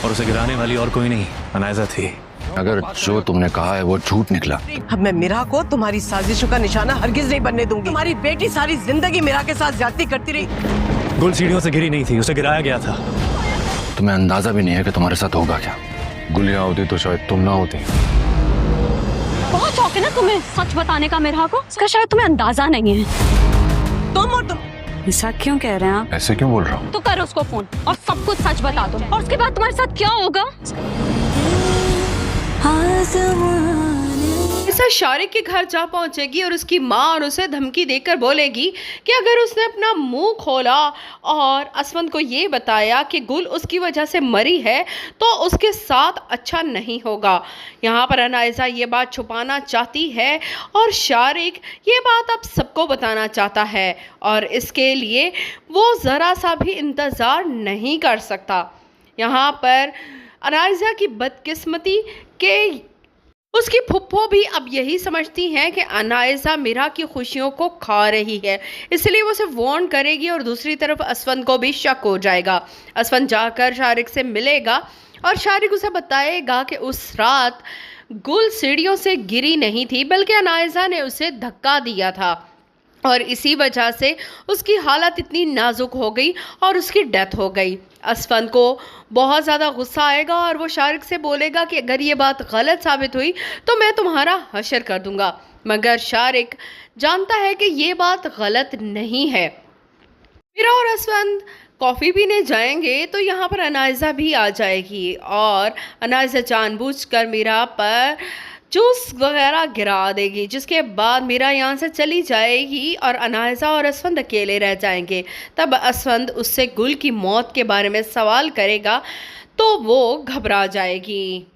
और उसे गिराने वाली और कोई नहीं, अनायजा थी। अगर जो तुमने कहा है वो झूठ निकला, अब मैं मीरा को तुम्हारी साजिशों का निशाना हरगिज नहीं बनने दूंगी। तुम्हारी बेटी सारी जिंदगी मीरा के साथ ज्यादती करती रही। गुल सीढ़ियों से गिरी नहीं थी, उसे गिराया गया था। तुम्हें अंदाजा भी नहीं है कि तुम्हारे साथ होगा क्या। गुल यहाँ होती तो शायद तुम ना होती। बहुत शौक है ना तुम्हें सच बताने का मेरा को, इसका शायद तुम्हें अंदाजा नहीं है। तुम और तुम ऐसा क्यों कह रहे हैं आप? ऐसे क्यों बोल रहा हूँ? तो करो उसको फोन और सब कुछ सच बता दो, और उसके बाद तुम्हारे साथ क्या होगा? ऐसा शारिक के घर जा पहुंचेगी और उसकी माँ और उसे धमकी देकर बोलेगी कि अगर उसने अपना मुंह खोला और असवंत को ये बताया कि गुल उसकी वजह से मरी है तो उसके साथ अच्छा नहीं होगा। यहाँ पर अनायजा ये बात छुपाना चाहती है और शारिक ये बात अब सबको बताना चाहता है और इसके लिए वो ज़रा सा भी इंतज़ार नहीं कर सकता। यहाँ पर अनायजा की बदकिस्मती के उसकी फुप्पो भी अब यही समझती हैं कि अनायजा मीरा की खुशियों को खा रही है, इसलिए वो उसे वार्न करेगी और दूसरी तरफ असवंत को भी शक हो जाएगा। असवंत जाकर शारिक से मिलेगा और शारिक उसे बताएगा कि उस रात गुल सीढ़ियों से गिरी नहीं थी बल्कि अनायजा ने उसे धक्का दिया था और इसी वजह से उसकी हालत इतनी नाजुक हो गई और उसकी डेथ हो गई। असवंत को बहुत ज़्यादा गुस्सा आएगा और वो शारिक से बोलेगा कि अगर ये बात गलत साबित हुई तो मैं तुम्हारा हशर कर दूंगा, मगर शारिक जानता है कि ये बात गलत नहीं है। मीरा और असवंत कॉफ़ी पीने जाएंगे तो यहाँ पर अनायजा भी आ जाएगी और अनायजा जानबूझकर मीरा पर जूस वगैरह गिरा देगी, जिसके बाद मीरा यहाँ से चली जाएगी और अनायजा और असवंत अकेले रह जाएंगे। तब असवंत उससे गुल की मौत के बारे में सवाल करेगा तो वो घबरा जाएगी।